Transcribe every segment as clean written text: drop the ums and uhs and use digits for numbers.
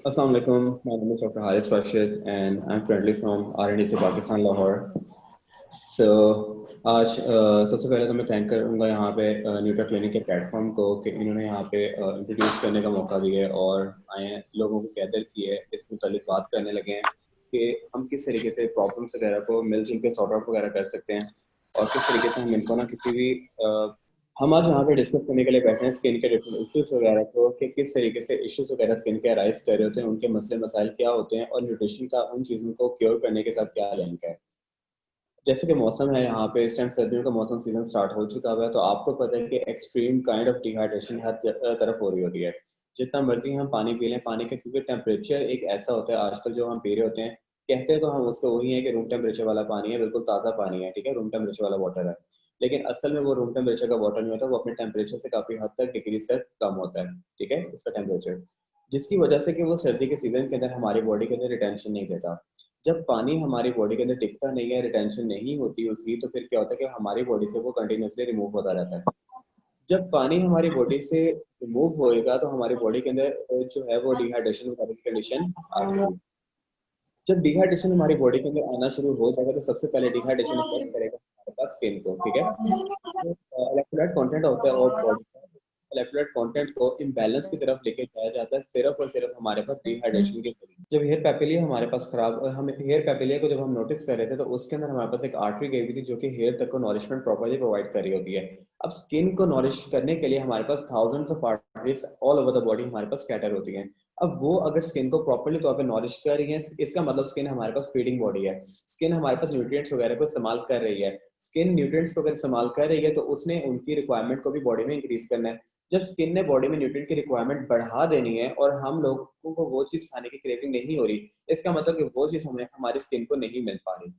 Assalamu alaikum. My name is Dr. Haris Rashid and I'm currently from RNDC Pakistan, Lahore. So आज सबसे पहले तो मैं thank करूँगा यहाँ पे न्यूट्रा क्लिनिक के प्लेटफॉर्म को कि इन्होंने यहाँ पे इंट्रोड्यूस करने का मौका दिया है और आए हैं, लोगों को गैदर किए है, इस मुतालिक बात करने लगे हैं कि हम किस तरीके से प्रॉब्लम्स वगैरह को मिलजुल के सॉर्ट आउट वगैरह कर सकते हैं और किस तरीके से हम इनको ना किसी भी हम आज यहाँ पे डिस्कस करने के लिए बैठे हैं स्किन के डिफरेंट इश्यूज वगैरह को कि किस तरीके से इश्यूज वगैरह स्किन के अराइज कर रहे होते हैं, उनके मसले मसाइल क्या होते हैं और न्यूट्रिशन का उन चीज़ों को क्योर करने के साथ क्या लिंक है। जैसे कि मौसम है यहाँ पे इस टाइम सर्दियों का मौसम सीजन स्टार्ट हो चुका है, तो आपको पता है कि एक्सट्रीम काइंड ऑफ डिहाइड्रेशन हर तरफ हो रही होती है। जितना मर्जी हम पानी पी लें, पानी का क्योंकि टेम्परेचर एक ऐसा होता है आजकल जो हम पी रहे होते हैं, कहते हैं तो हम उसको वही है कि रूम टेम्परेचर वाला पानी है, बिल्कुल ताज़ा पानी है, ठीक है, रूम टेम्परेचर वाला वाटर है। लेकिन असल में वो रूम टेम्परेचर का वाटर नहीं होता, वो अपने टेम्परेचर से काफ़ी हद तक डिग्री से कम होता है, ठीक है, उसका टेम्परेचर, जिसकी वजह से कि वो सर्दी के सीजन के अंदर हमारी बॉडी के अंदर रिटेंशन नहीं देता। जब पानी हमारी बॉडी के अंदर टिकता नहीं है, रिटेंशन नहीं होती उसकी, तो फिर क्या होता है कि हमारी बॉडी से वो कंटिन्यूसली रिमूव होता रहता है। जब पानी हमारी बॉडी से रिमूव होएगा तो हमारी बॉडी के अंदर जो है वो डिहाइड्रेशन वगैरह की कंडीशन आ जाएगी। जब डिहाइड्रेशन हमारी बॉडी के अंदर आना शुरू हो जाएगा तो सबसे पहले डिहाइड्रेशन इफेक्ट करेगा हमारे पास स्किन को, ठीक है। जो इलेक्ट्रोलाइट कंटेंट होता है और बॉडी का इलेक्ट्रोलाइट कंटेंट को इम्बैलेंस की तरफ लेके जाया जाता है सिर्फ और सिर्फ हमारे पास डिहाइड्रेशन के जरिए। जब हेयर पेपिलिया हमारे पास खराब, हम हेयर पेपिलिया को जब हम नोटिस कर रहे थे तो उसके अंदर हमारे पास एक आर्टरी गई हुई थी जो कि हेयर तक को नॉरिशमेंट प्रॉपर्ली प्रोवाइड कर रही होती है। अब स्किन को नॉरिश करने के लिए हमारे पास thousands of arteries all over the body हमारे पास स्कैटर होती हैं। अब वो अगर स्किन को प्रॉपर्ली तौर पे नॉरिश कर रही है, इसका मतलब स्किन हमारे पास फीडिंग बॉडी है, स्किन हमारे पास न्यूट्रिएंट्स वगैरह को इस्तेमाल कर रही है। स्किन न्यूट्रिएंट्स को अगर इस्तेमाल कर रही है तो उसने उनकी रिक्वायरमेंट को भी बॉडी में इंक्रीज करना है। जब स्किन ने बॉडी में न्यूट्रिएंट की रिक्वायरमेंट बढ़ा देनी है और हम लोगों को वो चीज खाने की क्रेविंग नहीं हो रही, इसका मतलब कि वो चीज हमें हमारी स्किन को नहीं मिल पा रही।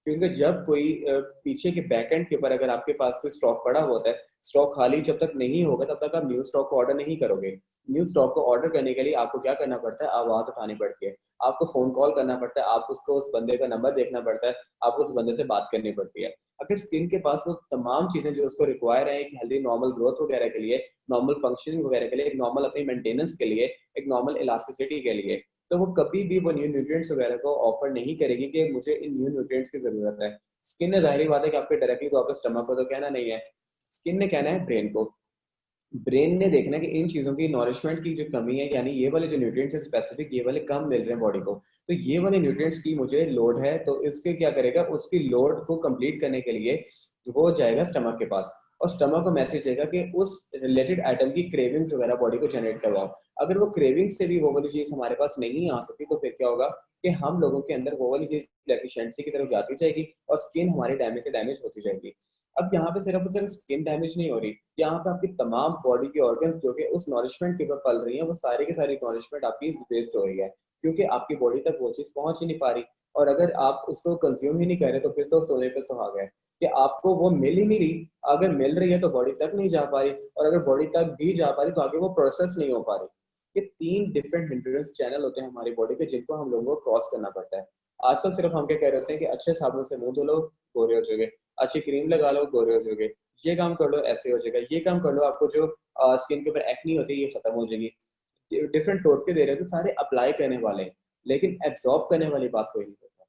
क्योंकि जब कोई पीछे के बैक एंड के ऊपर अगर आपके पास कोई स्टॉक पड़ा होता है, स्टॉक खाली जब तक नहीं होगा तब तक आप न्यू स्टॉक को ऑर्डर नहीं करोगे। न्यू स्टॉक को ऑर्डर करने के लिए आपको क्या करना पड़ता है, आवाज उठानी पड़ती है, आपको फोन कॉल करना पड़ता है, आप उसको उस बंदे का नंबर देखना पड़ता है, आपको उस बंदे से बात करनी पड़ती है। अगर स्किन के पास वो तमाम चीजें जो उसको रिक्वायर है एक हेल्दी नॉर्मल ग्रोथ वगैरह के लिए, नॉर्मल फंक्शनिंग वगैरह के लिए, एक नॉर्मल अपनी मेंटेनेंस के लिए, एक नॉर्मल इलास्टिसिटी के लिए, तो वो कभी भी वो न्यू न्यूट्रिएंट्स वगैरह को ऑफर नहीं करेगी कि मुझे इन न्यू न्यूट्रिएंट्स की जरूरत है। स्किन ने जाहिर बात है कि आपके डायरेक्टली तो आपके स्टमक को तो कहना नहीं है, स्किन ने कहना है ब्रेन को। ब्रेन ने देखना है कि इन चीजों की नॉरिशमेंट की जो कमी है, यानी ये वाले जो न्यूट्रिएंट्स हैं स्पेसिफिक ये वाले कम मिल रहे हैं बॉडी को, तो ये वाले न्यूट्रिएंट्स की मुझे लोड है, तो इसके क्या करेगा, उसकी लोड को कंप्लीट करने के लिए वो जाएगा स्टमक के पास और स्टमक को मैसेज देगा कि उस रिलेटेड आइटम की क्रेविंग्स वगैरह बॉडी को जनरेट करवाओ। अगर वो क्रेविंग से भी वो वाली चीज हमारे पास नहीं आ सकती तो फिर क्या होगा कि हम लोगों के अंदर वो वाली चीज डेफिशिएंसी की तरफ जाती जाएगी और स्किन हमारी डैमेज से डैमेज होती जाएगी। अब यहाँ पे सिर्फ और सिर्फ स्किन डैमेज नहीं हो रही, यहाँ पे आपकी तमाम बॉडी की ऑर्गन्स जो कि उस नॉरिशमेंट के ऊपर पल रही हैं, वो सारी की सारी नॉरिशमेंट आपकी वेस्ट हो रही है क्योंकि आपकी बॉडी तक वो चीज पहुंच ही नहीं पा रही। और अगर आप उसको कंज्यूम ही नहीं कर रहे तो फिर तो सोने पे सुहागा है कि आपको वो मिल ही नहीं रही। अगर मिल रही है तो बॉडी तक नहीं जा पा रही और अगर बॉडी तक भी जा पा रही तो आगे वो प्रोसेस नहीं हो पा रही। ये तीन डिफरेंट हिंड्रेंस चैनल होते हैं हमारी बॉडी के जिनको हम लोगों को क्रॉस करना पड़ता है। आजकल सिर्फ हम क्या कह रहे होते हैं कि अच्छे साबुन से मुंह धो लो, गोरे हो जाओगे, अच्छी क्रीम लगा लो, गोरे हो जाओगे, ये काम कर लो ऐसे हो जाएगा, ये काम कर लो आपको जो स्किन के ऊपर एक्नी होती है ये खत्म हो जाएगी। डिफरेंट टोटके दे रहे हैं तो सारे अप्लाई करने वाले हैं, लेकिन एब्जॉर्ब करने वाली बात कोई नहीं करता,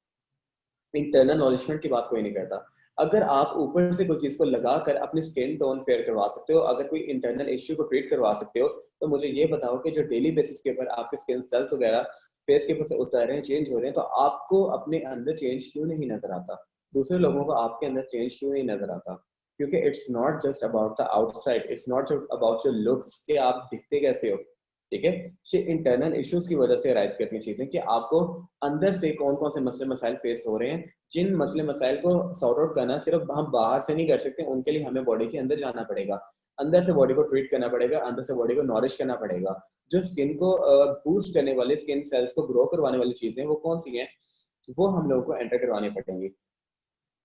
इंटरनल नॉरिशमेंट की बात कोई नहीं करता। अगर आप ऊपर से कोई चीज को लगाकर अपनी स्किन टोन फेयर करवा सकते हो, अगर कोई इंटरनल इश्यू को ट्रीट करवा सकते हो, तो मुझे ये बताओ कि जो डेली बेसिस के ऊपर आपके स्किन सेल्स वगैरह फेस के ऊपर से उतर रहे हैं, चेंज हो रहे हैं, तो आपको अपने अंदर चेंज क्यों नहीं नजर आता, दूसरे लोगों को आपके अंदर चेंज क्यों नहीं नजर आता? क्योंकि it's not just about the outside, it's not just about your looks कि आप दिखते कैसे हो, ठीक है। ये इंटरनल इश्यूज की वजह से राइज करती हैं चीजें कि आपको अंदर से कौन कौन से मसले मसाइल फेस हो रहे हैं, जिन मसले मसाइल को सॉर्ट आउट करना सिर्फ हम बाहर से नहीं कर सकते, उनके लिए हमें बॉडी के अंदर जाना पड़ेगा, अंदर से बॉडी को ट्रीट करना पड़ेगा, अंदर से बॉडी को नॉरिश करना पड़ेगा। जो स्किन को बूस्ट करने वाले, स्किन सेल्स को ग्रो करवाने वाली चीजें वो कौन सी हैं, वो हम लोगों को एंटर करवानी पड़ेंगी।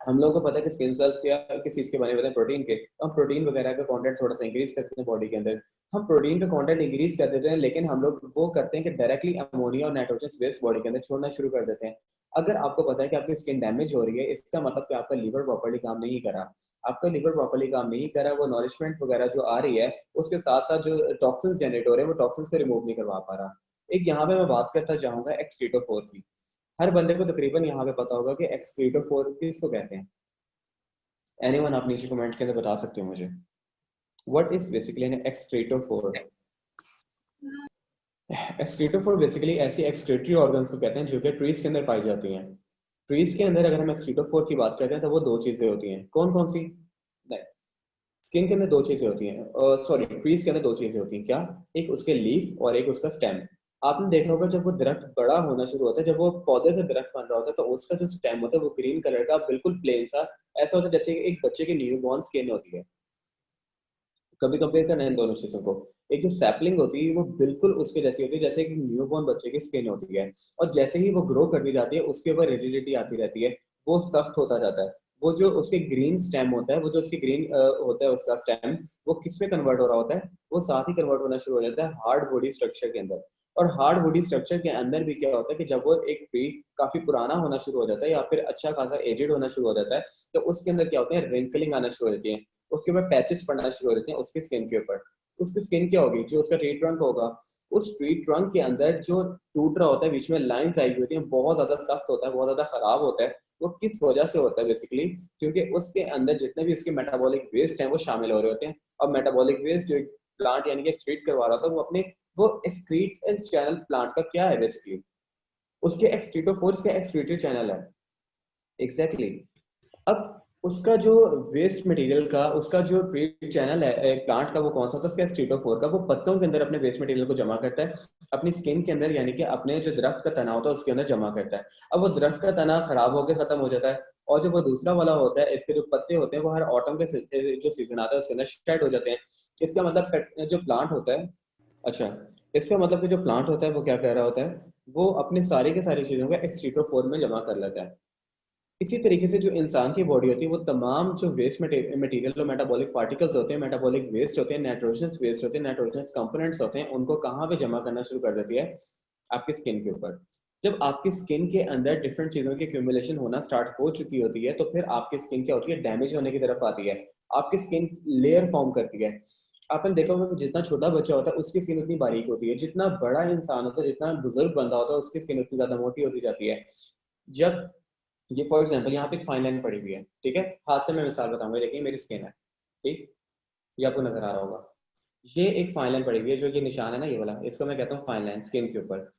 हम लोगों को पता है कि स्किन सेल्स क्या किस चीज के बने हुए हैं, प्रोटीन के, तो हम प्रोटीन वगैरह का कंटेंट थोड़ा सा इंक्रीज करते हैं बॉडी के अंदर। हम प्रोटीन का कंटेंट इंक्रीज कर देते हैं लेकिन हम लोग वो करते हैं कि डायरेक्टली अमोनिया और नाइट्रोजन वेस्ट बॉडी के अंदर छोड़ना शुरू कर देते हैं। अगर आपको पता है कि आपकी स्किन डैमेज हो रही है, इसका मतलब कि आपका लीवर प्रॉपर्ली काम नहीं करा, आपका लीवर प्रॉपर्ली काम नहीं करा, वो नॉरिशमेंट वगैरह जो आ रही है उसके साथ साथ जो टॉक्सिन्स जनरेट हो रहे हैं वो टॉक्सिन्स को रिमूव नहीं करवा पा रहा। एक यहाँ पे मैं बात करता जाऊंगा एक्सक्रीटोफोर की। हर बंदे को तकरीबन यहाँ पे पता होगा कि एक्सक्रीटोफोर किसको कहते हैं। एनीवन आप नीचे कमेंट के अंदर बता सकते हो मुझे, what is basically an excretophore. Excretophore basically ऐसी एक्सक्रीटरी ऑर्गन्स को कहते हैं जो कि ट्रीज के अंदर पाई जाती हैं। ट्रीज के अंदर अगर हम एक्सक्रीटोफोर की बात करते हैं तो वो दो चीजें होती हैं। कौन कौन सी? स्किन के अंदर दो चीजें होती हैं, सॉरी ट्रीज के अंदर दो चीजें होती हैं। क्या? एक उसके लीफ और एक उसका स्टेम। आपने देखा होगा जब वो दरख्त बड़ा होना शुरू होता है, जब वो पौधे से दरख्त बन रहा होता है, तो उसका जो स्टेम होता है वो ग्रीन कलर का बिल्कुल प्लेन सा ऐसा होता है जैसे एक बच्चे की न्यू बॉर्न स्किन होती है। कभी कंपेयर करना है इन दोनों चीजों को। एक जो सैपलिंग होती है वो बिल्कुल उसके जैसी होती है जैसे कि न्यूबॉर्न बच्चे की स्किन होती है। और जैसे ही वो ग्रो करती जाती है उसके ऊपर रिजिडिटी आती रहती है, वो सख्त होता जाता है। वो जो उसके ग्रीन स्टेम होता है, वो जो उसके ग्रीन होता है उसका स्टेम, वो किस में कन्वर्ट हो रहा होता है? वो साथ ही कन्वर्ट होना शुरू हो जाता है हार्ड बॉडी स्ट्रक्चर के अंदर। और हार्ड बॉडी स्ट्रक्चर के अंदर भी क्या होता है कि जब वो एक ट्री काफी पुराना होना शुरू हो जाता है या फिर अच्छा खासा एजेड होना शुरू हो जाता है, तो उसके अंदर क्या होता है? रिंकलिंग आना शुरू हो जाती है, उसके ऊपर पैचेस पड़ना शुरू हो जाते हैं उसकी स्किन के ऊपर। उसकी स्किन क्या होगी? जो उसका ट्री ट्रंक होगा, उस ट्री ट्रंक के अंदर जो टूट रहा होता है, बीच में लाइंस आई हुई होती हैं, बहुत ज्यादा सख्त होता है, बहुत ज्यादा खराब होता है। वो किस वजह से होता है? बेसिकली क्योंकि उसके अंदर जितने भी उसके मेटाबॉलिक वेस्ट हैं वो शामिल हो रहे होते हैं। और मेटाबॉलिक वेस्ट जो प्लांट यानी कि एक्सक्रीट करवा रहा था, वो अपने वो एक्सक्रीट चैनल प्लांट का क्या है? बेसिकली उसके एक्सक्रीटोफोर्स का एक्सक्रीटरी चैनल है। Exactly exactly। अब उसका जो वेस्ट मटेरियल का उसका जो ट्रीट चैनल है प्लांट का, वो कौन सा होता है? उसका स्ट्रीटोफोर का। वो पत्तों के अंदर अपने वेस्ट मटेरियल को जमा करता है, अपनी स्किन के अंदर यानी कि अपने जो दरख्त का तना होता है उसके अंदर जमा करता है। अब वो दरख्त का तना खराब होकर खत्म हो जाता है, और जो वो दूसरा वाला होता है, इसके जो पत्ते होते हैं वो हर ऑटम के जो सीजन आता है उसके अंदर शेड हो जाते हैं। इसका मतलब जो प्लांट होता है, अच्छा, इसका मतलब कि जो प्लांट होता है वो क्या कह रहा होता है? वो अपने सारी के सारी चीजों को एक्सट्रीटोफोर में जमा कर लेता है। इसी तरीके से जो इंसान की बॉडी होती है वो तमाम जो वेस्ट मटेरियल और मेटाबॉलिक पार्टिकल्स होते हैं, मेटाबॉलिक वेस्ट होते हैं, नाइट्रोजनस वेस्ट होते हैं, नाइट्रोजनस कंपोनेंट्स होते हैं, उनको कहाँ पे जमा करना शुरू कर देती है? आपकी स्किन के ऊपर। जब आपकी स्किन के अंदर डिफरेंट चीजों की एक्यूमुलेशन होना स्टार्ट हो चुकी होती है, तो फिर आपकी स्किन क्या होती है? डैमेज होने की तरफ आती है। आपकी स्किन लेयर फॉर्म करती है। आपने देखा होगा कि जितना छोटा बच्चा होता है उसकी स्किन उतनी बारीक होती है, जितना बड़ा इंसान होता है, जितना बुजुर्ग बंदा होता है, उसकी स्किन उतनी ज्यादा मोटी होती जाती है। जब ये फॉर एग्जांपल यहाँ पे एक फाइन लाइन पड़ी हुई है, ठीक है, हाथ से मैं मिसाल बताऊंगा, देखिए मेरी स्किन है, ठीक, ये आपको नजर आ रहा होगा। ये एक फाइन लाइन पड़ी हुई है, जो ये निशान है ना ये वाला, इसको मैं कहता हूँ फाइन लाइन स्किन के ऊपर।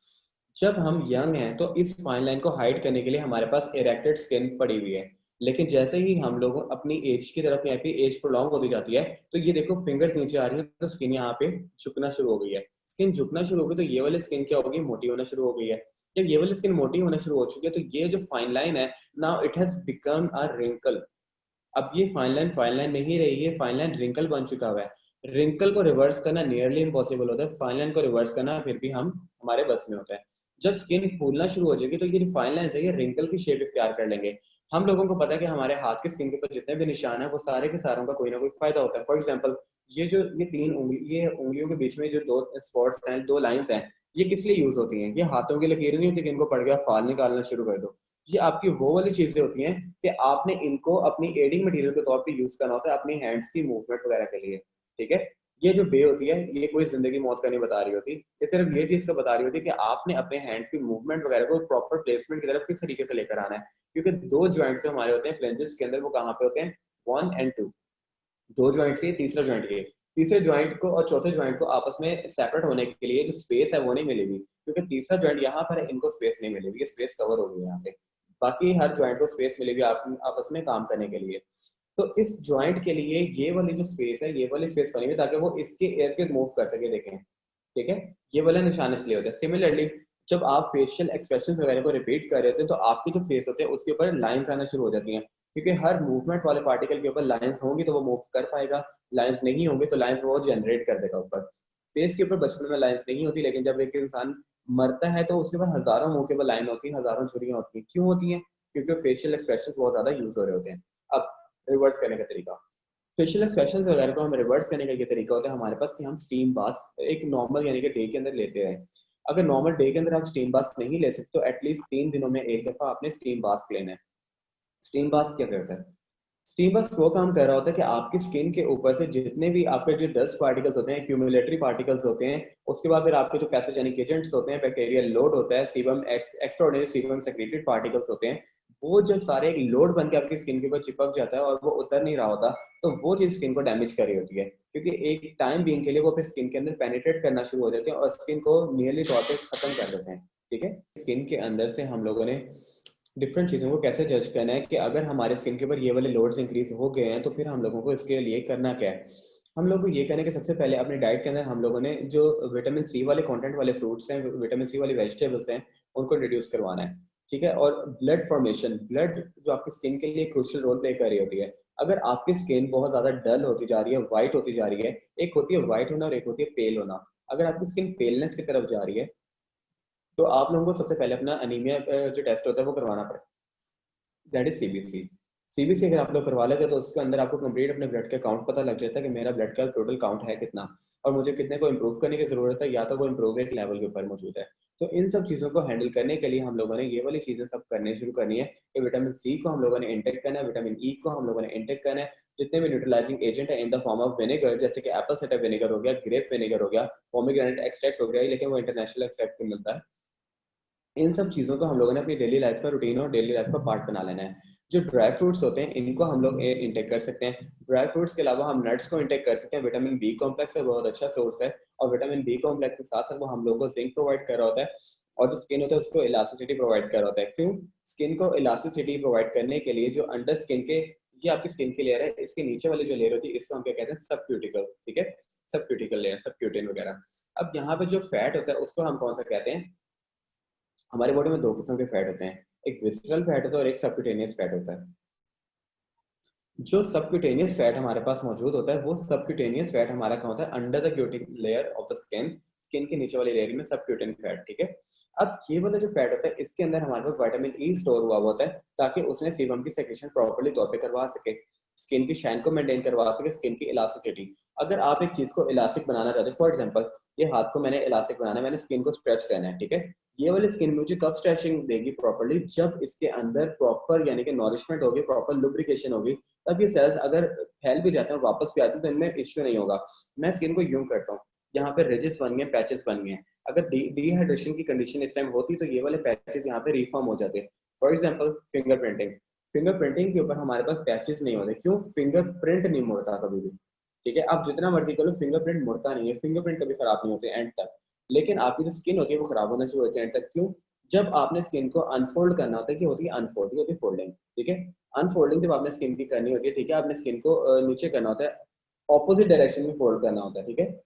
जब हम यंग हैं तो इस फाइन लाइन को हाइड करने के लिए हमारे पास इरेक्टेड स्किन पड़ी हुई है। लेकिन जैसे ही हम लोग अपनी एज की तरफ यहाँ पे एज प्रोलॉन्ग होती जाती है, तो ये देखो फिंगर्स नीचे आ रही है, तो स्किन यहाँ पे झुकना शुरू हो गई है। स्किन झुकना शुरू हो गई तो ये वाली स्किन क्या होगी? मोटी होना शुरू हो गई है। जब ये वाली स्किन मोटी होना शुरू हो चुकी है तो ये जो फाइन लाइन है, now it has become a wrinkle. अब ये फाइन लाइन नहीं रही है, फाइन लाइन रिंकल बन चुका हुआ है। रिंकल को रिवर्स करना नियरली इम्पॉसिबल होता है, फाइन लाइन को रिवर्स करना फिर भी हम हमारे बस में होता है। जब स्किन फूलना शुरू हो जाएगी तो ये जो फाइन लाइन है ये रिंकल की शेप इख्तियार कर लेंगे। हम लोगों को पता है कि हमारे हाथ की स्किन के ऊपर जितने भी निशान है वो सारे के सारों का कोई ना कोई फायदा होता है। फॉर एग्जाम्पल ये तीन उंगली, ये उंगलियों के बीच में जो दो स्पॉट्स हैं, दो लाइंस हैं, ये किस लिए यूज होती हैं? ये हाथों की लकीर नहीं होती कि इनको पड़ गया फाल निकालना शुरू कर दो। ये आपकी वो वाली चीजें होती हैं कि आपने इनको अपनी एडिंग मटेरियल के तौर पे यूज करना होता है अपनी हैंड्स की मूवमेंट वगैरह के लिए, ठीक है। ये जो बे होती है ये कोई जिंदगी मौत का नहीं बता रही होती, ये सिर्फ ये चीज का बता रही होती है कि आपने अपने हैंड की मूवमेंट वगैरह को प्रॉपर प्लेसमेंट की तरफ किस तरीके से लेकर आना है। क्योंकि दो ज्वाइंट्स हमारे होते हैं फ्लेंजेस के अंदर, वो कहाँ पे होते हैं? 1 और 2। दो ज्वाइंट से तीसरा ज्वाइंट ये, तीसरे ज्वाइंट को और चौथे ज्वाइंट को आपस में सेपरेट होने के लिए जो स्पेस है वो नहीं मिलेगी, क्योंकि तीसरा ज्वाइंट यहाँ पर है, इनको स्पेस नहीं मिलेगी, ये स्पेस कवर होगी यहाँ से। बाकी हर ज्वाइंट को स्पेस मिलेगी आपस में काम करने के लिए। तो इस ज्वाइंट के लिए ये वाली जो स्पेस है, ये वाली स्पेस बनी हुई ताकि वो इसके इर्द गिर्द मूव कर सके, देखें, ठीक है। ये वाला निशान इसलिए होता है। सिमिलरली जब आप फेशियल एक्सप्रेशन वगैरह को रिपीट कर रहे होते हैं तो आपके जो फेस होते हैं उसके ऊपर लाइंस आना शुरू हो जाती हैं, क्योंकि हर मूवमेंट वाले पार्टिकल के ऊपर लाइंस होंगी तो वो मूव कर पाएगा, लाइंस नहीं होंगे तो लाइंस वो जनरेट कर देगा ऊपर। फेस के ऊपर बचपन में लाइंस नहीं होती, लेकिन जब एक इंसान मरता है तो उसके ऊपर हजारों मुंह के ऊपर लाइन होती है, हजारों छुरियां होती हैं। क्यों होती हैं? क्योंकि फेशियल एक्सप्रेशन बहुत ज्यादा यूज हो रहे होते हैं। अब रिवर्स करने का तरीका, फेशियल एक्सप्रेशन वगैरह को हम रिवर्स करने का ये तरीका होता है हमारे पास कि हम स्टीम बाथ एक नॉर्मल यानी कि डे के अंदर लेते हैं। अगर नॉर्मल डे के अंदर आप स्टीम बाथ नहीं ले सकते तो एटलीस्ट 3 दिनों में एक दफा आपने स्टीम बाथ लेना है। स्टीम बाथ क्या करता है? स्टीम बस वो काम कर रहा होता है कि आपकी स्किन के ऊपर से जितने भी आपके जो डस्ट पार्टिकल्स होते हैं, एक्यूमुलेटरी पार्टिकल्स होते हैं, उसके बाद फिर आपके जो पैथोजेनिक एजेंट्स होते हैं, बैक्टीरियल लोड होता है, sebum extraordinary sebum secreted particles होते हैं, वो जब सारे एक लोड बन के आपकी स्किन के ऊपर चिपक जाता है और वो उतर नहीं रहा होता, तो वो चीज स्किन को डैमेज कर रही होती है, क्योंकि एक टाइम बीइंग के लिए वो अपने स्किन के अंदर पेनिट्रेट करना शुरू हो जाते हैं और स्किन को नियरली तौर पे खत्म कर देते हैं। ठीक है, स्किन के अंदर से हम लोगों ने डिफरेंट चीज़ों को कैसे जज करना है कि अगर हमारे स्किन के ऊपर ये वाले लोड्स इंक्रीज हो गए हैं तो फिर हम लोगों को इसके लिए करना क्या है। हम लोग को ये करना है कि सबसे पहले अपनी डाइट के अंदर हम लोगों ने जो विटामिन सी वाले कंटेंट वाले फ्रूट्स हैं, विटामिन सी वाली वेजिटेबल्स हैं, उनको रिड्यूस करवाना है। ठीक है, और ब्लड फॉर्मेशन, ब्लड जो आपकी स्किन के लिए क्रूशियल रोल प्ले कर रही होती है, अगर आपकी स्किन बहुत ज्यादा डल होती जा रही है, व्हाइट होती जा रही है, एक होती है व्हाइट होना और एक होती है पेल होना, अगर आपकी स्किन पेलनेस की तरफ जा रही है तो आप लोगों को सबसे पहले अपना अनीमिया जो टेस्ट होता है वो करवाना पड़ेगा, दैट इज सीबीसी। सीबीसी अगर आप लोग करवा लेते तो उसके अंदर आपको कंप्लीट अपने ब्लड का काउंट पता लग जाता है कि मेरा ब्लड का टोटल काउंट है कितना और मुझे कितने को इम्प्रूव करने की जरूरत है, या तो वो इम्प्रूव एक लेवल के ऊपर मौजूद है। तो इन सब चीजों को हैंडल करने के लिए हम लोगों ने ये वाली चीजें सब करने शुरू करनी है कि विटामिन सी को हम लोगों ने इंटेक करना है, विटामिन ई को हम लोगों ने इंटेक करना है, जितने भी न्यूट्रलाइजिंग एजेंट है in the form of vinegar, जैसे कि एप्पल साइडर विनेगर हो गया, ग्रेप विनेगर हो गया, पोमीग्रेनेट एक्सट्रैक्ट हो गया, लेकिन वो इंटरनेशनल एक्सट्रैक्ट में मिलता है। इन सब चीज़ों को हम लोगों ने अपनी डेली लाइफ का रूटीन और डेली लाइफ का पार्ट बना लेना है। जो ड्राई फ्रूट्स होते हैं इनको हम लोग इंटेक कर सकते हैं। ड्राई फ्रूट्स के अलावा हम नट्स को इंटेक कर सकते हैं। विटामिन बी कॉम्प्लेक्स है, बहुत अच्छा सोर्स है, और विटामिन बी कॉम्प्लेक्स के साथ साथ वो हम लोगों को जिंक प्रोवाइड कर रहा होता है, और जो स्किन होता है उसको इलास्टिसिटी प्रोवाइड कर रहा होता है। क्यों? स्किन को इलास्टिसिटी प्रोवाइड करने के लिए जो अंडर स्किन के, ये आपकी स्किन की लेयर है, इसके नीचे वाली जो लेयर होती है इसको हम क्या कहते हैं, सबक्यूटिकल। ठीक है, सबक्यूटिकल लेयर, सबक्यूटिन वगैरह। अब यहाँ पे जो फैट होता है उसको हम कौन सा कहते हैं? हमारे बॉडी में दो किस्म के फैट होते हैं, एक विस्करल फैट होता है और एक सबक्यूटेनियस फैट होता है। जो सबक्यूटेनियस फैट हमारे पास मौजूद होता है, वो सबक्यूटेनियस फैट हमारा क्या होता है, under the cuticle layer of the skin, skin के नीचे वाली लेयर में सबक्यूटेन फैट। ठीक है, अब ये वाला जो फैट होता है इसके अंदर हमारे पास विटामिन ई स्टोर हुआ होता है, ताकि उसने सीबम की सेक्रेशन प्रॉपर्ली तौर पे करवा सके, स्किन की शाइन को मेंटेन करवा सके, स्किन की इलास्टिसिटी। अगर आप एक चीज को इलास्टिक बनाना चाहते हैं, फॉर एग्जांपल ये हाथ को मैंने इलास्टिक बनाना है, मैंने स्किन को स्ट्रेच करना है, ठीक है, ये वाली स्किन मुझे कब स्ट्रेचिंग देगी प्रॉपर्ली, जब इसके अंदर प्रॉपर यानी कि नॉरिशमेंट होगी, प्रॉपर लुब्रिकेशन होगी, तब ये सेल्स अगर फैल भी जाते हैं वापस भी आते हैं तो इनमें इश्यू नहीं होगा। मैं स्किन को यूं करता हूँ, यहाँ पे रिजेस बन गए, पैचेस बन गए, अगर डिहाइड्रेशन की कंडीशन इस टाइम होती तो ये वाले पैचेस यहाँ पे रिफॉर्म हो जाते। फॉर एग्जाम्पल फिंगरप्रिंटिंग, फिंगरप्रिंटिंग के ऊपर हमारे पास पैचेस नहीं होते, क्यों? फिंगरप्रिंट नहीं मुड़ता कभी भी। ठीक है, आप जितना मर्जी करो फिंगरप्रिंट मुड़ता नहीं है, फिंगरप्रिंट कभी खराब नहीं होते एंड तक, लेकिन आपकी जो स्किन होती है वो खराब होना शुरू होती है एंड तक। क्यों? जब आपने स्किन को अनफोल्ड करना होता है, कि होती है अनफोल्ड, होती है फोल्डिंग। ठीक है, अनफोल्डिंग जब आपने स्किन की करनी होती है, ठीक है, आपने स्किन को नीचे करना होता है, ऑपोजिट डायरेक्शन में फोल्ड करना होता है। ठीक है,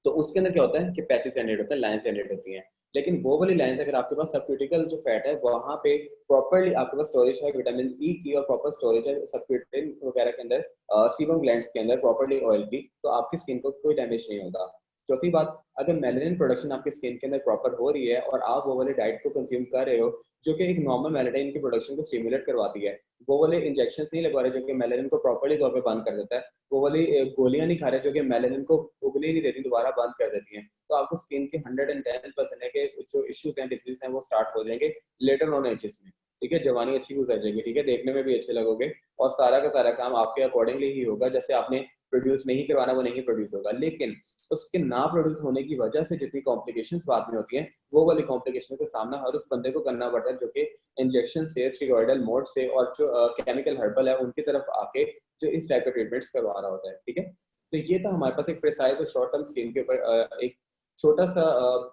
तो उसके अंदर क्या होता है कि पैचेस जनरेट होता है, लाइंस जनरेट होती हैं, लेकिन वो वाली लाइंस अगर आपके पास सबक्यूटिकल जो फैट है वहां पे प्रॉपर्ली आपके पास स्टोरेज है विटामिन ई की, और प्रॉपर स्टोरेज है सबक्यूटिन वगैरह के अंदर, सीबम ग्लैंड्स के अंदर प्रॉपर्ली ऑयल की, तो आपकी स्किन को कोई डैमेज नहीं होगा। चौथी बात, अगर मेलानिन प्रोडक्शन आपकी स्किन के अंदर प्रॉपर हो रही है और आप वो वाली डाइट को कंज्यूम कर रहे हो जो कि एक नॉर्मल मेलानिन की प्रोडक्शन को स्टिमुलेट करवाती है, वो वाले इंजेक्शन नहीं लगवा रहे जो कि मेलानिन को प्रॉपर्ली तौर पे बंद कर देता है, वो वाली गोलियां नहीं खा रहे जो कि मेलानिन को उगने ही नहीं देती, दोबारा बंद कर देती हैं, तो आपको स्किन के 110% है कि जो इश्यूज हैं, डिजीज हैं, वो स्टार्ट हो जाएंगे लेटर ऑन एजेस में। ठीक है, जवानी अच्छी गुजर जाएगी, ठीक है, देखने में भी अच्छे लगोगे, और सारा का सारा काम आपके अकॉर्डिंगली ही होगा, जैसे आपने प्रोड्यूस नहीं करवाना वो नहीं प्रोड्यूस होगा। लेकिन उसके ना प्रोड्यूस होने की वजह से जितनी कॉम्प्लिकेशंस बाद में होती हैं, वो वाली कॉम्प्लिकेशन का सामना हर उस बंदे को करना पड़ता है जो कि इंजेक्शन से, स्टेरॉइडल मोड से, और जो केमिकल हर्बल है उनकी तरफ आके जो इस टाइप के ट्रीटमेंट्स करवा रहा होता है। ठीक है, तो ये था हमारे पास एक प्रिसाइज और शॉर्ट टर्म स्किन के ऊपर एक छोटा सा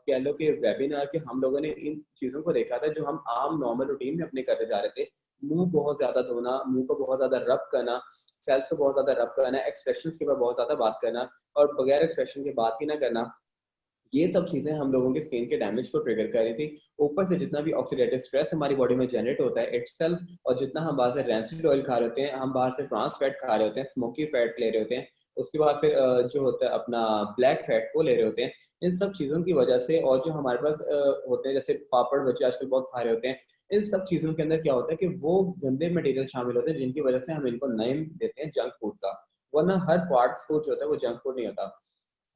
कह लो कि वेबिनार, के हम लोगों ने इन चीजों को देखा था जो हम आम नॉर्मल रूटीन में अपने करते जा रहे थे। मुंह बहुत ज्यादा धोना, मुंह को बहुत ज्यादा रब करना, सेल्स को बहुत ज्यादा रब करना, एक्सप्रेशंस के ऊपर बहुत ज्यादा बात करना, और बगैर एक्सप्रेशन के बात ही ना करना, ये सब चीजें हम लोगों के स्किन के डैमेज को ट्रिगर कर रही थी। ऊपर से जितना भी ऑक्सीडेटिव स्ट्रेस हमारी बॉडी में जनरेट होता है इटसेल्फ, और जितना हम बाहर से रैंसिड ऑयल खा रहे होते हैं, हम बाहर से ट्रांस फैट खा रहे होते हैं, स्मोकी फैट ले रहे होते हैं, उसके बाद फिर जो होता है अपना ब्लैक फैट वो ले रहे होते हैं, इन सब चीजों की वजह से, और जो हमारे पास होते हैं जैसे पापड़ बच्चे आजकल बहुत खा रहे होते हैं, इन सब चीजों के अंदर क्या होता है कि वो गंदे मटेरियल शामिल होते हैं जिनकी वजह से हम इनको नेम देते हैं जंक फूड का। वरना हर फास्ट फूड जो होता है वो जंक फूड नहीं होता।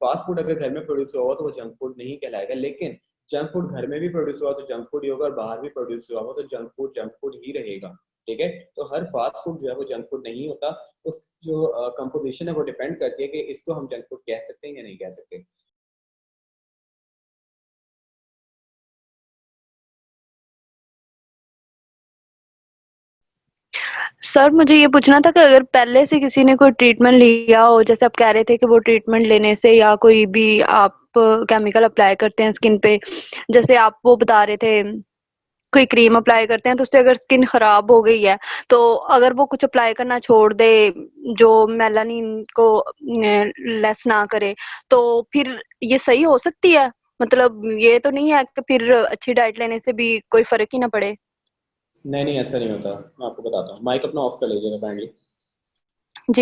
फास्ट फूड अगर घर में प्रोड्यूस हुआ हो तो वो जंक फूड नहीं कहलाएगा, लेकिन जंक फूड घर में भी प्रोड्यूस हुआ तो जंक फूड ही होगा, और बाहर भी प्रोड्यूस हुआ हो तो जंक फूड ही रहेगा। ठीक है। तो हर फास्ट फूड जो है वो जंक फूड नहीं होता, उस जो कंपोजिशन है वो डिपेंड करती है कि इसको हम जंक फूड कह सकते हैं या नहीं कह सकते। सर मुझे ये पूछना था कि अगर पहले से किसी ने कोई ट्रीटमेंट लिया हो, जैसे आप कह रहे थे कि वो ट्रीटमेंट लेने से या कोई भी आप केमिकल अप्लाई करते हैं स्किन पे, जैसे आप वो बता रहे थे कोई क्रीम अप्लाई करते हैं तो उससे अगर स्किन खराब हो गई है, तो अगर वो कुछ अप्लाई करना छोड़ दे जो मेलानिन को लेस ना करे, तो फिर ये सही हो सकती है? मतलब ये तो नहीं है कि फिर अच्छी डाइट लेने से भी कोई फर्क ही ना पड़े? नहीं नहीं, ऐसा नहीं होता। मैं आपको बताता हूँ, माइक अपना ऑफ कर लीजिएगा काइंडली। जी।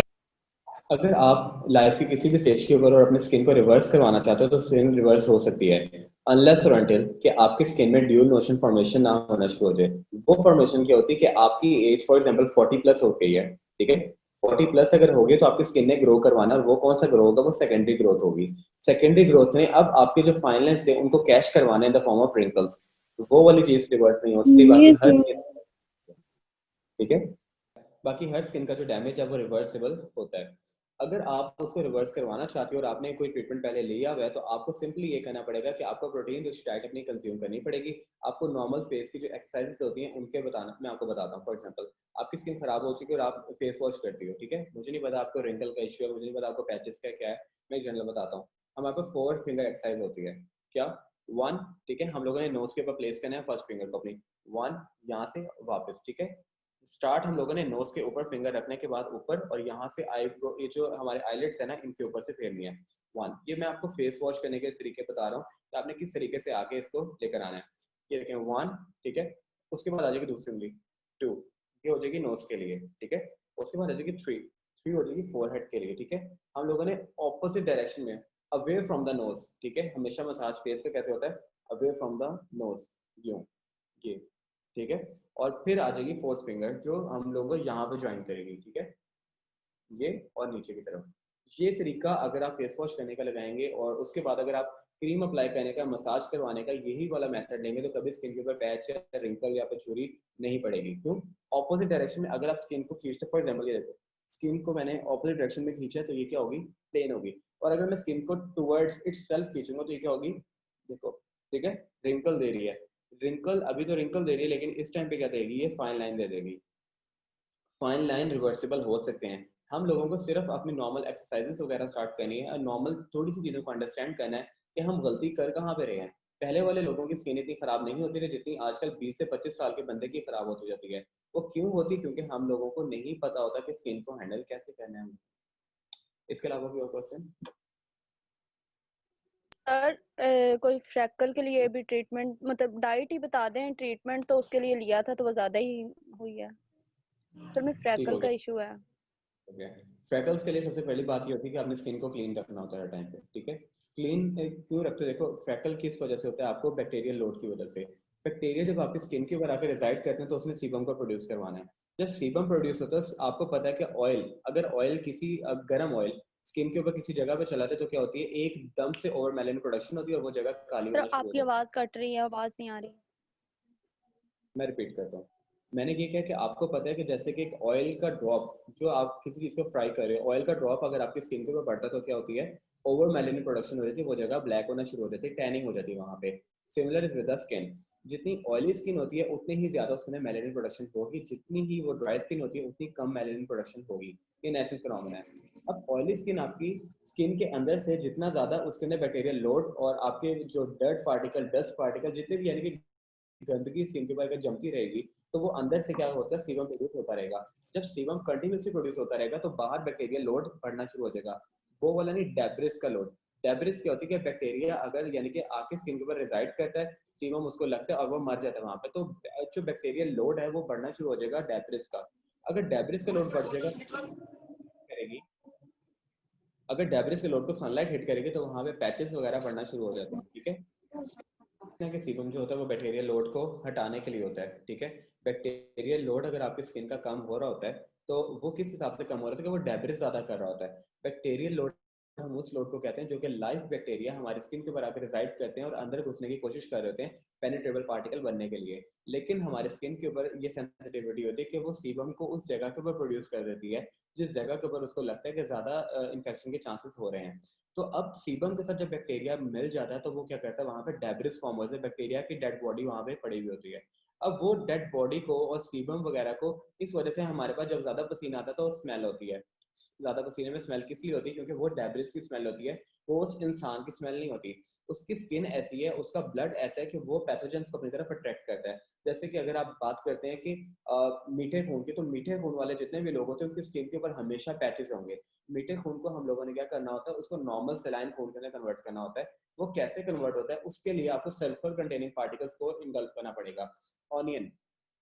अगर आप लाइफ की किसी भी स्टेज के ऊपर और अपने स्किन को रिवर्स करवाना चाहते हो तो स्किन रिवर्स हो सकती है, अनलेस और अनटिल कि आपकी स्किन में ड्यूल नोशन फॉर्मेशन ना होना शुरू हो जाए। वो फॉर्मेशन क्या होती है कि आपकी एज फॉर एग्जांपल 40 प्लस हो गई है, ठीक है। 40 प्लस अगर होगी तो आपकी स्किन ने ग्रो करवाना, और वो कौन सा ग्रो होगा, वो सेकेंडरी ग्रोथ होगी। सेकेंडरी ग्रोथ में अब आपके जो फाइन लाइंस है उनको कैश करवाना in the form of wrinkles, वो वाली चीज रिवर्ट नहीं हो सकती। ये बाकी हर, ठीक है, बाकी हर स्किन का जो डैमेज है वो रिवर्सेबल होता है। अगर आप उसको रिवर्स करवाना चाहते हो और आपने कोई ट्रीटमेंट पहले लिया हुआ है तो आपको सिंपली ये करना पड़ेगा कि आपको प्रोटीन रिच डाइट अपनी कंज्यूम करनी पड़ेगी। आपको नॉर्मल फेस की जो एक्सरसाइजेस होती हैं उनके बताना, मैं आपको बताता हूँ। फॉर एग्जांपल, आपकी स्किन खराब हो चुकी है और आप फेस वॉश करती हो, ठीक है। मुझे नहीं पता आपको रिंकल का इश्यू है, मुझे नहीं पता आपको पैचेस का क्या है, मैं जनरल बताता हूँ। हमारे पास 4 फिंगर एक्सरसाइज होती है। क्या? 1, ठीक है, हम लोगों ने नोज के ऊपर प्लेस करना है फर्स्ट फिंगर को अपनी, 1 यहाँ से वापस, ठीक है। स्टार्ट हम लोगों ने नोज के ऊपर फिंगर रखने के बाद ऊपर, और यहाँ से आईब्रो, ये जो हमारे आईलिड्स है ना, इनके ऊपर से फेरनी है। 1, ये मैं आपको फेस वॉश करने के तरीके बता रहा हूँ कि आपने किस तरीके से आके इसको लेकर आना है। ये देखें 1, ठीक है। उसके बाद आ जाएगी दूसरी उंगली 2, ये हो जाएगी नोज के लिए, ठीक है। उसके बाद आ जाएगी 3 हो जाएगी फोरहेड के लिए, ठीक है। हम लोगों ने ऑपोजिट डायरेक्शन में, अवे फ्रॉम द नोज, ठीक है, हमेशा मसाज फेस पे कैसे होता है, अवे फ्रॉम द नोज, यूं, ये, ठीक है। और फिर आ जाएगी फोर्थ फिंगर जो हम लोगों को यहाँ पे ज्वाइन करेगी, ठीक है, ये, और नीचे की तरफ। ये तरीका अगर आप फेस वॉश करने का लगाएंगे और उसके बाद अगर आप क्रीम अप्लाई करने का, मसाज करवाने का यही वाला मेथड लेंगे तो कभी स्किन के ऊपर पैच या रिंकल या फिर झुर्री नहीं पड़ेगी। क्यों? ऑपोजिट डायरेक्शन में अगर आप स्किन को खींचते, फॉर एग्जाम्पल ये देखो, स्किन को मैंने ऑपोजिट डायरेक्शन में खींचा तो ये क्या होगी, प्लेन होगी। और अगर मैं स्किन को टुवर्ड्स इट्स सेल्फ खींचूंगा तो ये क्या होगी, देखो, ठीक है, रिंकल दे रही है। रिंकल अभी तो रिंकल दे रही है, लेकिन इस टाइम पे क्या देगी, ये फाइन लाइन दे देगी। फाइन लाइन रिवर्सिबल हो सकते हैं। हम लोगों को सिर्फ अपनी नॉर्मल एक्सरसाइजेस वगैरह स्टार्ट करनी है और नॉर्मल थोड़ी सी चीज़ों को अंडरस्टैंड करना है कि हम गलती कर कहाँ पे रहे हैं। पहले वाले लोगों की स्किन इतनी खराब नहीं होती थी जितनी आजकल 20 से 25 साल के बंदे की खराब होती जाती है। वो क्यों होती? क्योंकि हम लोगों को नहीं पता होता कि स्किन को हैंडल कैसे करना है। इसके अलावा कोई और क्वेश्चन? सर कोई फ्रैकल के लिए भी ट्रीटमेंट, मतलब डाइट ही बता दें, ट्रीटमेंट तो उसके लिए लिया था तो वो ज्यादा ही हुई है। सर में ठीक फ्रैकल हो का गया। इशू है। ओके, फ्रैकल्स के लिए सबसे पहली बात ये होती है कि अपनी स्किन को क्लीन रखना होता है हर टाइम पे, ठीक है। क्लीन क्यों रखते हो? देखो, फ्रैकल किस वजह से होता है, आपको बैक्टीरियल लोड की वजह से। बैक्टीरिया जब आपकी स्किन के ऊपर आकर रिजाइड करते हैं तो उसने सीबम को प्रोड्यूस करवाना है। जब सीबम प्रोड्यूस होता है, आपको पता है कि ऑयल, अगर ऑयल किसी गर्म ऑयल स्किन के ऊपर किसी जगह पे चलाते तो क्या होती है, एकदम से ओवर मेलानिन प्रोडक्शन होती है और वो जगह काली सर होना शुरू हो आपकी जाती है। आवाज कट रही है, आवाज नहीं आ रही। मैं रिपीट करता हूँ, मैंने ये किया कि आपको पता है कि जैसे कि एक ऑयल का ड्रॉप, जो आप किसी चीज को फ्राई कर रहे हो, ऑयल का ड्रॉप अगर आपकी स्किन के ऊपर पड़ता है तो क्या होती है, ओवर मेलेनिन प्रोडक्शन हो जाती है, वो जगह ब्लैक होना शुरू हो जाती है, टैनिंग हो जाती है वहां पे। Similar is with the skin, जितनी ऑयली स्किन होती है उतनी ही ज्यादा उसमें मेलेनिन प्रोडक्शन होगी, जितनी ही वो ड्राई स्किन होती है उतनी कम मेलेनिन प्रोडक्शन होगी। ये नेचुरल फिनोमेना है। अब ऑयली स्किन, आपकी स्किन के अंदर से जितना ज्यादा उसके अंदर बैक्टीरियल लोड और आपके जो डर्ट पार्टिकल, डस्ट पार्टिकल जितने भी, यानी कि गंदगी स्किन के ऊपर अगर जमती रहेगी तो वो अंदर से क्या होता है, सीबम प्रोड्यूस होता रहेगा। जब सीबम कंटिन्यूसली प्रोड्यूस होता रहेगा तो बाहर बैक्टीरियल लोड बढ़ना शुरू हो जाएगा। वो वाला नहीं, डेब्रिस का लोड। डेब्रिस क्या होती है कि बैक्टीरिया अगर यानी कि आके स्किन के ऊपर रिजाइड करता है, सीबम उसको लगता है और वो मर जाता है वहां पे, तो जो बैक्टीरियल लोड है वो बढ़ना शुरू हो जाएगा डेब्रिस का। अगर डेब्रिस का लोड बढ़ जाएगा करेगी, अगर डेब्रिस के लोड को सनलाइट हिट करेगी तो वहां पे पैचेस वगैरह बढ़ना शुरू हो जाते हैं, ठीक है। कि सीबम जो होता है वो बैक्टीरियल लोड को हटाने के लिए होता है, ठीक है। बैक्टीरियल लोड अगर आपकी स्किन का कम हो रहा होता है तो वो किस हिसाब से कम हो रहा है, तो वो डेब्रिस ज्यादा कर रहा होता है। बैक्टीरियल लोड हम उस लोड को कहते हैं जो कि लाइव बैक्टीरिया हमारी स्किन के ऊपर आकर रिजाइड करते हैं और अंदर घुसने की कोशिश कर रहे होते हैं पेनिट्रेबल पार्टिकल बनने के लिए। लेकिन हमारे स्किन के ऊपर ये सेंसिटिविटी होती है कि वो सीबम को उस जगह के ऊपर प्रोड्यूस कर देती है जिस जगह के ऊपर उसको लगता है कि ज्यादा इन्फेक्शन के चांसेस हो रहे हैं। तो अब सीबम के साथ जब बैक्टीरिया मिल जाता है तो वो क्या करता है, वहां पे डेब्रिस फॉर्म होते हैं, बैक्टीरिया की डेड बॉडी वहां पे पड़ी हुई होती है। अब वो डेड बॉडी को और सीबम वगैरह को इस वजह से हमारे पास जब ज्यादा पसीना आता है तो स्मेल होती है। ज्यादा पसीने में स्मेल किस लिए होती है? क्योंकि वो डेब्रिस की स्मेल होती है, वो उस इंसान की स्मेल नहीं होती। उसकी स्किन ऐसी है, उसका ब्लड ऐसा है कि वो पैथोजेंस को अपनी तरफ अट्रैक्ट करता है। जैसे कि अगर आप बात करते हैं कि मीठे खून की, तो मीठे खून वाले जितने भी लोग होते हैं उसकी स्किन के ऊपर हमेशा पैचेस होंगे। मीठे खून को हम लोगों ने क्या करना होता है, उसको नॉर्मल सेलाइन खून के अंदर कन्वर्ट करना होता है। वो कैसे कन्वर्ट होता है, उसके लिए आपको सल्फर कंटेनिंग पार्टिकल्स को इनगल्फ करना पड़ेगा। ऑनियन,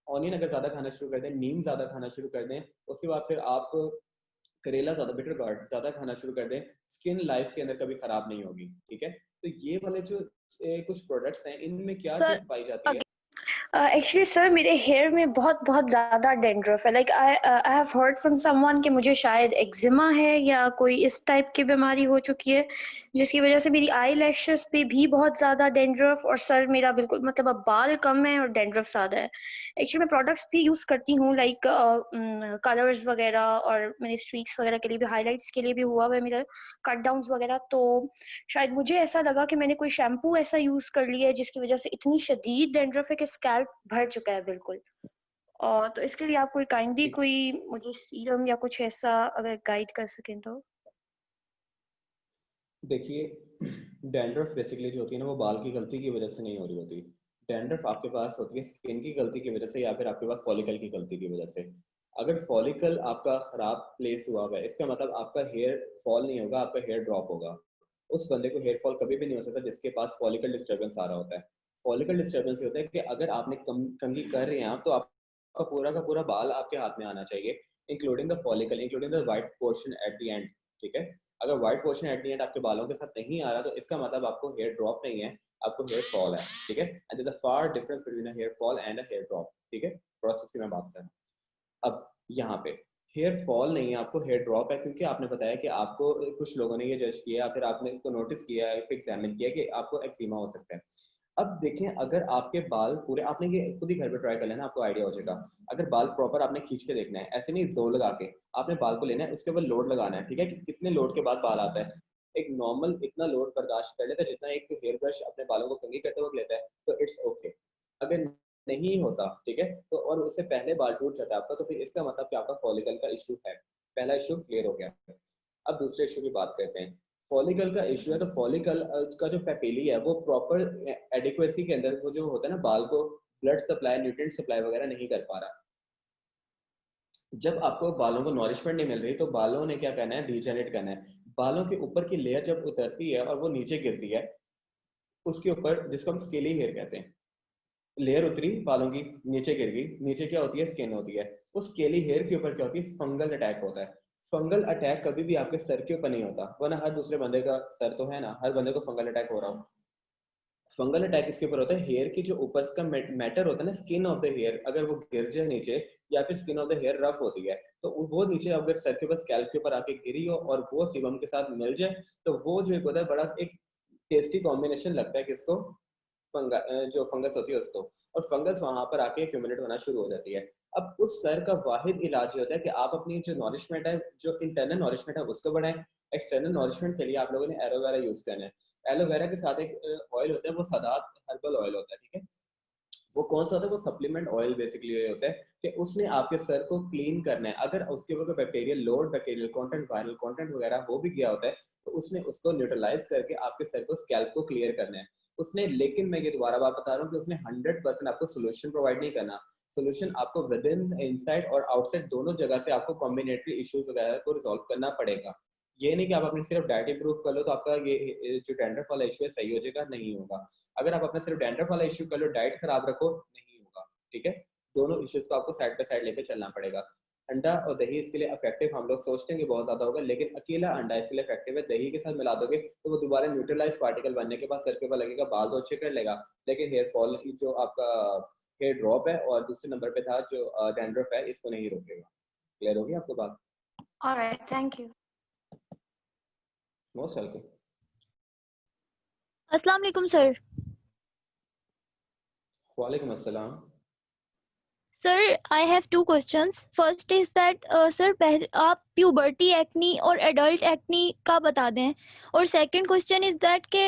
ऑनियन अगर ज्यादा खाना शुरू कर दें, नीम ज्यादा खाना शुरू कर दें, उसके बाद फिर आप करेला ज्यादा, बिटर गार्ड ज्यादा खाना शुरू कर दें, स्किन लाइफ के अंदर कभी खराब नहीं होगी। ठीक है, तो ये वाले जो कुछ प्रोडक्ट्स हैं, इनमें क्या सर चीज पाई जाती है? एक्चुअली सर मेरे हेयर में बहुत बहुत ज़्यादा डेंड्रफ है। Like I I have heard from someone कि मुझे शायद एक्जिमा है या कोई इस टाइप की बीमारी हो चुकी है, जिसकी वजह से मेरी आई लैशेस पे भी बहुत ज़्यादा डेंड्रफ, और सर मेरा बिल्कुल मतलब अब बाल कम है और डेंड्रफ ज़्यादा है। एक्चुअली मैं प्रोडक्ट्स भी यूज़ करती हूँ, लाइक कलर्स वगैरह, और मेरे स्ट्रीक्स वगैरह के लिए भी, हाईलाइट्स के लिए भी हुआ हुआ है मेरा, कट डाउन्स वगैरह। तो शायद मुझे ऐसा लगा कि मैंने कोई शैम्पू ऐसा यूज कर लिया है जिसकी वजह से इतनी शदीद डेंड्रफ है कि स्कैल्प भर चुका है बिल्कुल। और तो इसके लिए आप कोई काइंडली कोई मुझे सीरम या कुछ ऐसा अगर गाइड कर सकें तो। देखिए, डैंड्रफ बेसिकली जो होती है ना, वो बाल की गलती की वजह से नहीं हो रही होती। डैंड्रफ आपके पास होती है स्किन की गलती की वजह से, या फिर आपके पास फॉलिकल की गलती की वजह से। अगर फॉलिकल आपका खराब प्लेस हुआ है, इसका मतलब आपका हेयर फॉल नहीं होगा, आपका हेयर ड्रॉप होगा। उस बंदे को हेयर फॉल कभी भी नहीं हो सकता जिसके पास फॉलिकल डिस्टर्बेंस आ रहा होता है। फॉलिकल डिस्टर्बेंस होता है कि अगर आपने कंघी कर रहे हैं आप, तो आपका पूरा का पूरा बाल आपके हाथ में आना चाहिए, including the follicle, including the white portion at the end. ठीक है, अगर white portion at the end आपके बालों के साथ नहीं आ रहा, तो इसका मतलब आपको हेयर ड्रॉप नहीं है, आपको हेयर फॉल है। ठीक है, and there is a far difference between a hair fall and a hair drop. ठीक है, प्रोसेस की मैं बात कर रहा हूं। अब यहाँ पे हेयर फॉल नहीं है, आपको हेयर ड्रॉप है, क्योंकि आपने बताया कि आपको कुछ लोगों ने ये जज किया, फिर आपने इसको नोटिस किया है, एग्जामिन किया कि आपको एक्जिमा हो सकता है। अब देखें, अगर आपके बाल पूरे, आपने ये खुद ही घर पे ट्राई कर लेना, आपको आइडिया हो जाएगा। अगर बाल प्रॉपर आपने खींच के देखना है, ऐसे नहीं जोर लगा के, आपने बाल को लेना है, उसके ऊपर लोड लगाना है। ठीक है, कि कितने लोड के बाद बाल आता है। एक नॉर्मल इतना लोड बर्दाश्त कर लेता है जितना एक हेयर ब्रश अपने बालों को कंघी करते वक्त लेता है, तो इट्स ओके। अगर नहीं होता, ठीक है, तो और उससे पहले बाल टूट जाता है आपका, तो फिर इसका मतलब कि आपका फॉलिकल का इशू है। पहला इशू क्लियर हो गया। अब दूसरे इशू की बात करते हैं। फॉलिकल का इशू है, तो फॉलिकल का जो पेपिली है वो प्रॉपर एडिक्वेसी के अंदर, वो जो होता है ना, बाल को ब्लड सप्लाई, न्यूट्रिएंट सप्लाई वगैरह नहीं कर पा रहा। जब आपको बालों को नॉरिशमेंट नहीं मिल रही, तो बालों ने क्या करना है, डीजेनरेट करना है। बालों के ऊपर की लेयर जब उतरती है और वो नीचे गिरती है, उसके ऊपर, जिसको हम स्केली हेयर कहते हैं, लेयर उतरी बालों की, नीचे गिर गई, नीचे क्या होती है, स्किन होती है। उस स्केली हेयर के ऊपर क्या होती है, फंगल अटैक होता है। फंगल अटैक कभी भी आपके सर के ऊपर नहीं होता, वरना हर दूसरे बंदे का सर तो है ना, हर बंदे को फंगल अटैक हो रहा हो। फंगल अटैक इसके ऊपर होता है, हेयर की जो ऊपर का मैटर होता है ना, स्किन ऑफ द हेयर, अगर वो गिर जाए नीचे, या फिर skin of the hair rough होती है, तो वो नीचे अगर सर के ऊपर, स्कैल्प के ऊपर आके गिरी हो और वो सीबम के साथ मिल जाए, तो वो जो एक होता है बड़ा एक टेस्टी कॉम्बिनेशन लगता है किसको, जो फंगस होती है उसको, और फंगस वहां पर आके एक्यूमुलेट होना शुरू हो जाती है। अब उस सर का वाहिद इलाज ये होता है कि आप अपनी जो नॉरिशमेंट है, जो इंटरनल नॉरिशमेंट है, उसको बढ़ाएं। एक्सटर्नल नॉरिशमेंट के लिए आप लोगों ने एलोवेरा यूज करना है। एलोवेरा के साथ एक ऑयल होता है, वो सदात हर्बल ऑयल होता है। ठीक है, वो कौन सा होता है, वो सप्लीमेंट ऑयल बेसिकली ये होता है कि उसने आपके सर को क्लीन करना है। अगर उसके ऊपर bacterial load, bacterial content, viral content वगैरह हो भी गया होता है, तो उसने उसको न्यूट्रलाइज करके आपके सर को, स्कैल्प को क्लियर करना है उसने। लेकिन मैं ये दोबारा बात बता रहा हूँ कि उसने 100% आपको सोल्यूशन प्रोवाइड नहीं करना। सोल्यूशन आपको विद इन, इनसाइड और आउटसाइड दोनों जगह से आपको कॉम्बिनेटरी इश्यूज वगैरह को रिजॉल्व करना पड़ेगा। ये नहीं कि आप अपने सिर्फ डाइट इंप्रूव कर लो तो आपका ये जो डैंड्रफ वाला इशू है सही हो जाएगा, नहीं होगा। अगर आप अपना सिर्फ डैंड्रफ वाला इशू कर लो, डाइट खराब रखो, नहीं होगा। ठीक है, दोनों इश्यूज को आपको साइड बाय साइड लेकर चलना पड़ेगा। अंडा और दही इसके लिए इफेक्टिव हम लोग सोचते हैं कि बहुत ज्यादा होगा, लेकिन अकेला अंडा इसके लिए इफेक्टिव है। दही के साथ मिला दोगे तो वो दोबारा न्यूट्रलाइज पार्टिकल बनने के बाद सर के ऊपर लगेगा, बाल तो अच्छे कर लेगा, लेकिन हेयर फॉल जो आपका हेयर ड्रॉप है और दूसरे नंबर पे था जो डैंड्रफ है, इसको नहीं रोकेगा। क्लियर होगी आपको बात? Alright, thank you. Most welcome. अस्सलाम वालेकुम सर। वालेकुम अस्सलाम। Sir I have two questions. First is that sir पहले आप प्यूबर्टी एक्नी और एडल्ट एक्नी का बता दें, और सेकंड क्वेश्चन इज दैट के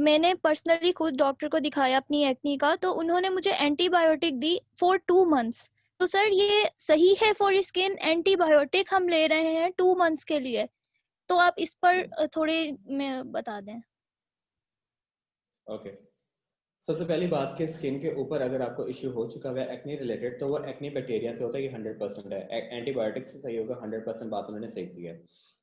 मैंने पर्सनली खुद डॉक्टर को दिखाया अपनी एक्नी का, तो उन्होंने मुझे एंटीबायोटिक दी फॉर 2 मंथ्स। तो सर ये सही है फॉर स्किन? एंटीबायोटिक हम ले रहे हैं 2 मंथ्स के लिए, तो आप इस पर थोड़े में बता दें। ओके, सबसे पहली बात कि स्किन के ऊपर अगर आपको इश्यू हो चुका है एक्ने रिलेटेड, तो वो एक्ने बैक्टीरिया से होता है, ये 100% है। एंटीबायोटिक से सही होगा 100%, बात उन्होंने सही की है।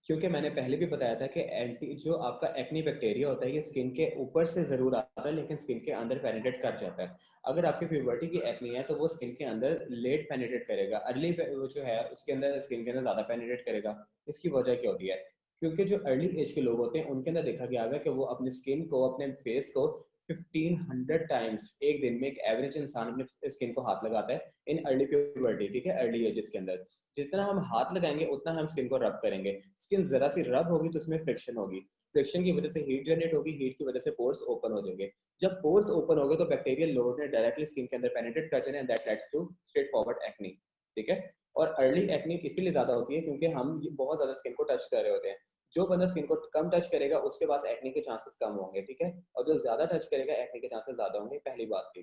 क्योंकि मैंने पहले भी बताया था कि जो आपका एक्ने बैक्टीरिया होता है ये स्किन के ऊपर से जरूर आता है, लेकिन स्किन के अंदर पेनिट्रेट कर जाता है। अगर आपकी प्यूबर्टी की एक्ने है तो वो स्किन के अंदर लेट पेनिट्रेट करेगा, अर्ली वो जो है उसके अंदर स्किन के अंदर ज्यादा पेनिट्रेट करेगा। इसकी वजह क्या होती है? क्योंकि जो अर्ली एज के लोग होते हैं उनके अंदर देखा गया है कि वो अपने स्किन को, अपने फेस को 1500 टाइम्स एक दिन में, एक एवरेज इंसान अपने स्किन को हाथ लगाता है इन अर्ली प्यूबर्टी, ठीक है, अर्ली एजेस के अंदर। जितना हम हाथ लगाएंगे उतना हम स्किन को रब करेंगे। स्किन जरा सी रब होगी तो उसमें फ्रिक्शन होगी, फ्रिक्शन की वजह से हीट जनरेट होगी, हीट की वजह से पोर्स ओपन हो जाएंगे। जब पोर्स ओपन हो गए तो बैक्टीरियल लोड ने डायरेक्टली स्किन के अंदर पेनिट्रेट कर जाना, that leads to straightforward acne, ठीक है। और अर्ली एक्ने इसीलिए ज्यादा होती है क्योंकि हम बहुत ज्यादा स्किन को टच कर रहे होते हैं। जो बंदा स्किन को कम टच करेगा उसके पास एक्ने के चांसेस कम होंगे, ठीक है, और जो ज्यादा टच करेगा एक्ने के चांसेस ज्यादा होंगे, पहली बात थी।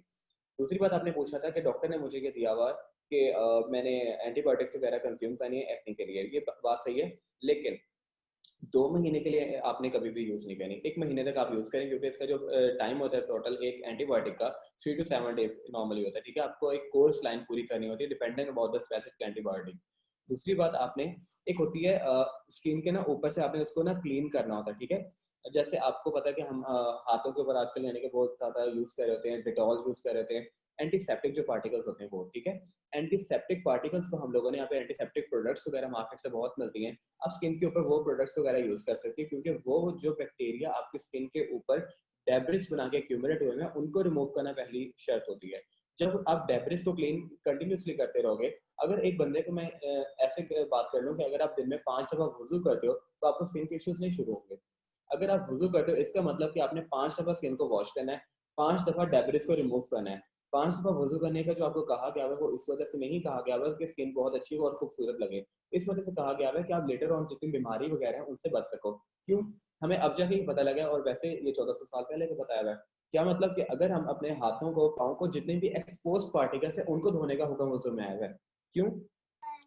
दूसरी बात आपने पूछा था कि डॉक्टर ने मुझे ये दिया हुआ कि मैंने एंटीबायोटिक्स वगैरह कंज्यूम करनी है एक्ने के लिए, ये बात सही है, लेकिन 2 महीने के लिए आपने कभी भी यूज नहीं करनी। 1 महीने तक आप यूज करें क्योंकि इसका जो टाइम होता है टोटल एक एंटीबायोटिक का 3 to 7 डेज नॉर्मली होता है, ठीक है। आपको एक कोर्स लाइन पूरी करनी होती है depending about the specific antibiotic. दूसरी बात आपने, एक होती है स्किन के ना ऊपर से आपने उसको ना क्लीन करना होता है, ठीक है। जैसे आपको पता है कि हम हाथों के ऊपर आजकल यानी कि बहुत ज्यादा यूज कर रहे होते हैं, डिटॉल यूज कर रहे होते हैं, एंटीसेप्टिक जो पार्टिकल्स होते हैं वो, ठीक है। एंटीसेप्टिक पार्टिकल्स को हम लोगों ने यहाँ पे एंटीसेप्टिक प्रोडक्ट्स वगैरह मार्केट से बहुत मिलती हैं, आप स्किन के ऊपर वो प्रोडक्ट्स वगैरह यूज कर सकते हैं, क्योंकि वो जो बैक्टीरिया आपकी स्किन के ऊपर डेब्रिस बना के एक्यूमुलेट हुए हैं उनको रिमूव करना पहली शर्त होती है। जब आप डेब्रिस को क्लीन कंटिन्यूसली करते रहोगे, अगर एक बंदे को मैं ऐसे बात कर लूं कि अगर आप दिन में 5 दफा वुजू करते हो तो आपको स्किन के इश्यूज नहीं शुरू होंगे। अगर आप वुजू करते हो इसका मतलब कि आपने 5 दफा स्किन को वॉश करना है, 5 दफा डेब्रिस को रिमूव करना है। 5 दफा वुजू करने का जो आपको कहा गया है वो इस वजह से नहीं कहा गया है कि स्किन बहुत अच्छी हो और खूबसूरत लगे, इस वजह से कहा गया है कि आप लेटर ऑन जितनी बीमारी वगैरह है उनसे बच सको। क्यों? हमें अब जाके ही पता लगा, और वैसे ये 1400 साल पहले तो बताया हुआ है। क्या मतलब कि अगर हम अपने हाथों को, पाँव को, जितने भी एक्सपोज पार्टिकल्स है उनको धोने का हुक्म वुजू में आया हुआ है। क्यों?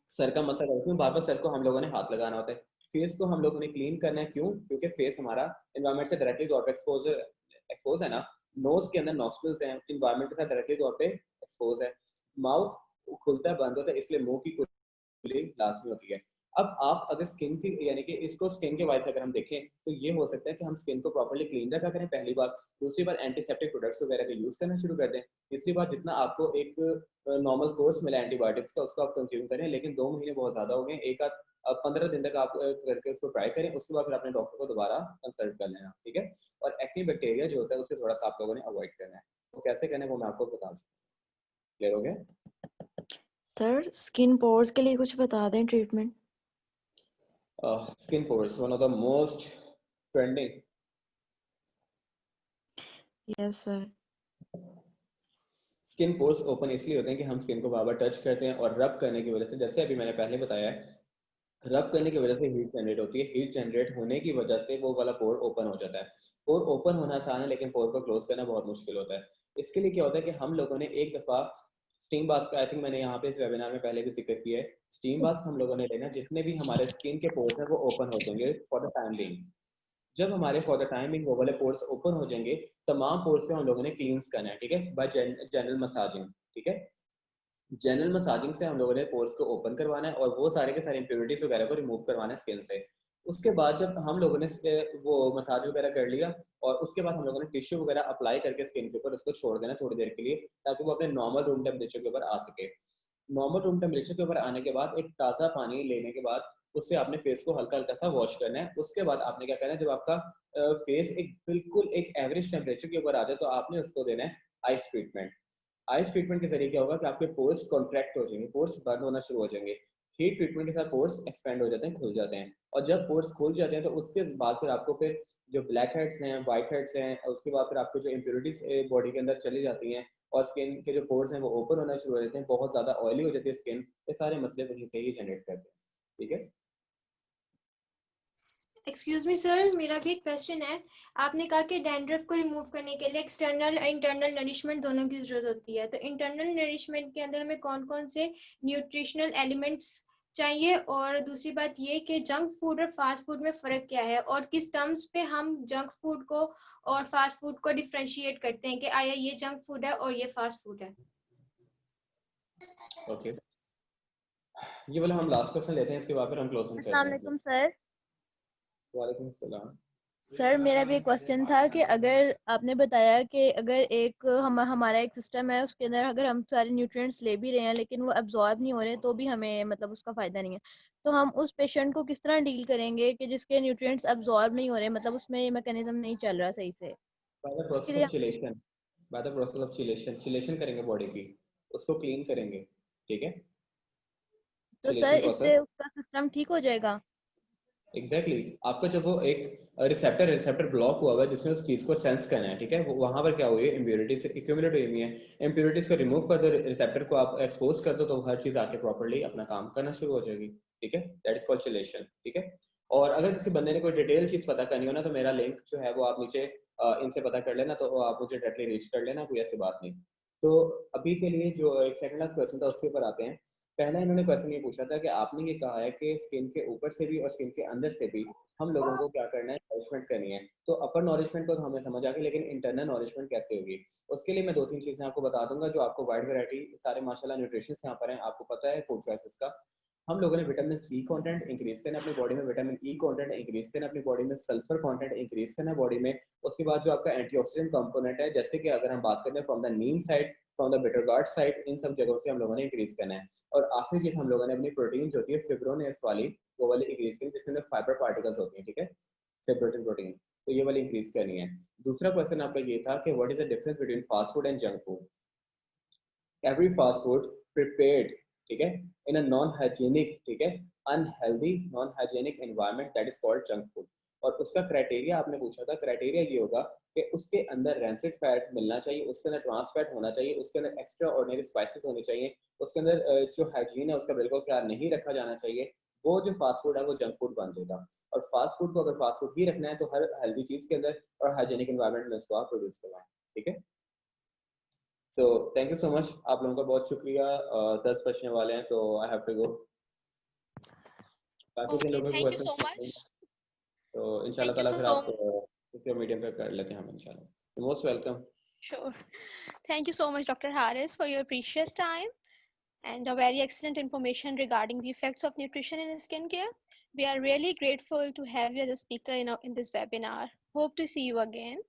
सर का मसला है, क्यों बार बार सर को हम लोगों ने हाथ लगाना होता है। फेस को हम लोगों ने क्लीन करना है, क्यों? क्योंकि फेस हमारा एनवायरमेंट से डायरेक्टली तौर पे एक्सपोज है ना। नोज के अंदर नॉस्ट्रिल्स हैं, एनवायरमेंट के साथ डायरेक्टली तौर पे एक्सपोज है। माउथ खुलता है बंद होता है, इसलिए मुंह की लाजमी होती है। अब आप अगर स्किन की, यानी कि इसको स्किन के वाइज अगर हम देखें तो ये हो सकता है कि हम स्किन को प्रॉपर्ली क्लीन रखा करें, पहली बात। दूसरी बात, एंटीसेप्टिक प्रोडक्ट्स वगैरह का यूज करना शुरू कर दें। तीसरी बात, जितना आपको एक नॉर्मल कोर्स मिला एंटीबायोटिक्स का उसको आप कंज्यूम करें, लेकिन 2 महीने बहुत ज्यादा हो गए, एक आध 15 दिन तक आप करके उसको ट्राई करें, उसके बाद फिर अपने डॉक्टर को दोबारा कंसल्ट कर लेना, ठीक है। और एक्ने बैक्टीरिया जो होता है उसे थोड़ा सा आप लोगों ने अवॉइड करना है, वो कैसे करना है वो मैं आपको बता दूं। क्लियर हो गया? सर स्किन पोर्स के लिए कुछ बता दें treatment. Skin pores one of the most trending. Yes sir. Skin pores open इसलिए होते हैं कि हम स्किन को बार बार टच करते हैं और रब करने की वजह से, जैसे अभी मैंने पहले बताया है, रब करने की वजह से हीट जनरेट होती है, हीट जनरेट होने की वजह से वो वाला पोर ओपन हो जाता है। पोर ओपन होना आसान है लेकिन पोर को क्लोज करना बहुत मुश्किल होता है। इसके लिए क्या होता है कि हम लोगों ने एक दफा स्टीम बाथ का, आई थिंक मैंने यहाँ पे इस वेबिनार में पहले भी जिक्र किया है, स्टीम बाथ हम लोगों ने लेना, जितने भी हमारे स्किन के पोर्स हैं वो ओपन हो जाएंगे फॉर द टाइम बिंग। जब हमारे फॉर द टाइम बिंग वो वाले पोर्स ओपन हो जाएंगे, तमाम पोर्स को हम लोगों ने क्लींस करना है, ठीक है, बाय जनरल मसाजिंग, ठीक है। जनरल मसाजिंग से हम लोगों ने पोर्स को ओपन करवाना है और वो सारे के सारे इंप्योरिटीज वगैरह को रिमूव करवाना है स्किन से। उसके बाद जब हम लोगों ने वो मसाज वगैरह कर लिया, और उसके बाद हम लोगों ने टिश्यू वगैरह अप्लाई करके स्किन के ऊपर उसको छोड़ देना थोड़ी देर के लिए, ताकि वो अपने नॉर्मल रूम टेम्परेचर के ऊपर आ सके। नॉर्मल रूम टेम्परेचर के ऊपर आने के बाद एक ताज़ा पानी लेने के बाद उससे आपने फेस को हल्का हल्का सा वॉश करना है। उसके बाद आपने क्या करना है, जब आपका फेस एक बिल्कुल एक एवरेज टेम्परेचर के ऊपर आ जाए तो आपने उसको देना है आइस ट्रीटमेंट। आइस ट्रीटमेंट के जरिए क्या होगा कि आपके पोर्स कॉन्ट्रैक्ट हो जाएंगे, पोर्स बंद होना शुरू हो जाएंगे, हीट ट्रीटमेंट के साथ पोर्स एक्सपेंड हो जाते हैं, खुल जाते हैं, और जब पोर्स खुल जाते हैं तो उसके बाद फिर आपको फिर जो ब्लैक हेड्स हैं, वाइट हेड्स हैं, और उसके बाद फिर आपको जो इम्प्योरिटीज बॉडी के अंदर चली जाती हैं और स्किन के जो पोर्स हैं वो ओपन होना शुरू हो जाते हैं, बहुत ज़्यादा ऑयली हो जाती है स्किन, ये सारे मसले वहीं से ही जनरेट करते हैं। ठीक है। एक्सक्यूज मी सर, मेरा भी एक क्वेश्चन है। आपने कहा कि डैंड्रफ को रिमूव करने के लिए एक्सटर्नल और इंटरनल नरिशमेंट दोनों की जरूरत होती है, तो इंटरनल नरिशमेंट के अंदर हमें कौन कौन से न्यूट्रिशनल एलिमेंट्स चाहिए, और दूसरी बात ये कि जंक फूड और फास्ट फूड में फ़र्क क्या है, और किस टर्म्स पे हम जंक फूड को और फास्ट फूड को डिफ्रेंशिएट करते हैं कि आया ये जंक फूड है और ये फास्ट फूड है। ओके, ये वाला हम लास्ट क्वेश्चन लेते हैं, इसके बाद फिर हम क्लोजिंग करते अस्सलाम हैं। वालेकुम सर। वालेकुम अस्सलाम। सर मेरा भी एक क्वेश्चन था कि अगर आपने बताया कि अगर एक हमारा एक सिस्टम है उसके अंदर अगर हम सारे न्यूट्रिएंट्स ले भी रहे हैं लेकिन वो एब्जॉर्ब नहीं हो रहे तो भी हमें मतलब उसका फायदा नहीं है, तो हम उस पेशेंट को किस तरह डील करेंगे कि जिसके न्यूट्रिएंट्स एब्जॉर्ब नहीं हो रहे, मतलब उसमें ये मैकेनिज्म नहीं चल रहा सही से, बाय द उसके प्रोसेस लिए of chelation, by the process of chelation, chelation करेंगे बॉडी की, उसको क्लीन करेंगे। ठीक है, तो सर चिलेशन प्रोसेस। इससे उसका सिस्टम ठीक हो जाएगा? एग्जैक्टली आपका जब वो एक रिसेप्टर ब्लॉक हुआ हुआ है जिसने उस चीज को सेंस करना है, ठीक है, वो वहां पर क्या हुई है, इम्प्योरिटीज एक्यूमुलेट हुई है, इम्प्योरिटीज को रिमूव कर दो, रिसेप्टर को आप एक्सपोज कर दो, तो हर चीज आके प्रॉपर्ली अपना काम करना शुरू हो जाएगी। ठीक है, दैट इज कॉल्ड चिलेशन। ठीक है, और अगर किसी बंदे ने कोई डिटेल चीज पता करनी हो ना, तो मेरा लिंक जो है वो आप नीचे इनसे पता कर लेना, तो आप मुझे डायरेक्टली रीच कर लेना, कोई ऐसी बात नहीं। तो अभी के लिए जो एक सेकंड लास्ट क्वेश्चन था उसके ऊपर आते हैं। पहला इन्होंने क्वेश्चन ये पूछा था कि आपने ये कहा है कि स्किन के ऊपर से भी और स्किन के अंदर से भी हम लोगों को क्या करना है, नॉरिशमेंट करनी है। तो अपर नॉरिशमेंट को तो हमें समझ आ गई, लेकिन इंटरनल नॉरिशमेंट कैसे होगी, उसके लिए मैं 2-3 चीजें आपको बता दूंगा जो आपको वाइड वैरायटी सारे माशाल्लाह न्यूट्रिशन यहाँ पर हैं, आपको पता है फूड चॉइसेस का। हम लोगों ने विटामिन सी कंटेंट इंक्रीज करना अपनी बॉडी में, विटामिन ई कंटेंट इंक्रीज करना अपनी बॉडी में, सल्फर कंटेंट इंक्रीज करना बॉडी में। उसके बाद जो आपका एंटीऑक्सीडेंट कंपोनेंट है, जैसे कि अगर हम बात करें from the neem side, from the bitter gourd side, इन सब जगहों से हम लोगों ने इंक्रीज करना है। और आखिरी चीज हम लोगों ने अपनी प्रोटीन जो होती है फिब्रोनेस वाली, वो वाली इंक्रीज करनी, जिसके अंदर फाइबर पार्टिकल्स होती हैं। ठीक है, फिब्रोटिन प्रोटीन, तो ये वाली इंक्रीज करनी है। दूसरा क्वेश्चन आपका ये था कि what is the difference between fast food and junk food. Every fast food prepared, ठीक है, इन अ नॉन हाइजीनिक, ठीक है, unhealthy non hygienic environment, that is called junk food. और उसका क्राइटेरिया आपने पूछा था, क्राइटेरिया ये होगा कि उसके अंदर रैंसिड फैट मिलना चाहिए, उसके अंदर ट्रांस फैट होना चाहिए, उसके अंदर एक्स्ट्रा ऑर्डिनरी स्पाइसेस होने चाहिए, उसके अंदर जो हाइजीन है उसका बिल्कुल ख्याल नहीं रखा जाना चाहिए। वो जो फास्ट फूड है वो जंक फूड बन जाएगा। और फास्ट फूड को अगर फास्ट फूड ही रखना है तो हर हेल्दी चीज के अंदर और हाइजीनिक एनवायरनमेंट में उसको आप प्रोड्यूस करवाएं। ठीक है, so thank you so much, आप लोगों का बहुत शुक्रिया। 10 बजने वाले हैं तो आई हैव टू गो। बाकी जिन Okay, लोगों के thank you question so much. तो इंशाल्लाह Thank you ताला so फिर आप किसी और मीडियम पे कर लेते हैं हम इंशाल्लाह। Most welcome. sure. Thank you so much, Dr. Harris, for your precious time and a very excellent information regarding the effects of nutrition in skincare. We are really grateful to have you as a speaker in this webinar. Hope to see you again.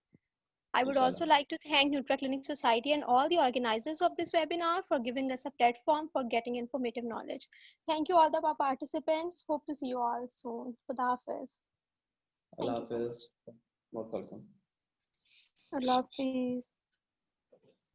I would also इंशाल्लाह। like to thank NutraClinic Society and all the organizers of this webinar for giving us a platform for getting informative knowledge. Thank you all the participants. Hope to see you all soon. Khuda Hafiz. Allah Thank you so much. Hafiz, most welcome. Allah Hafiz.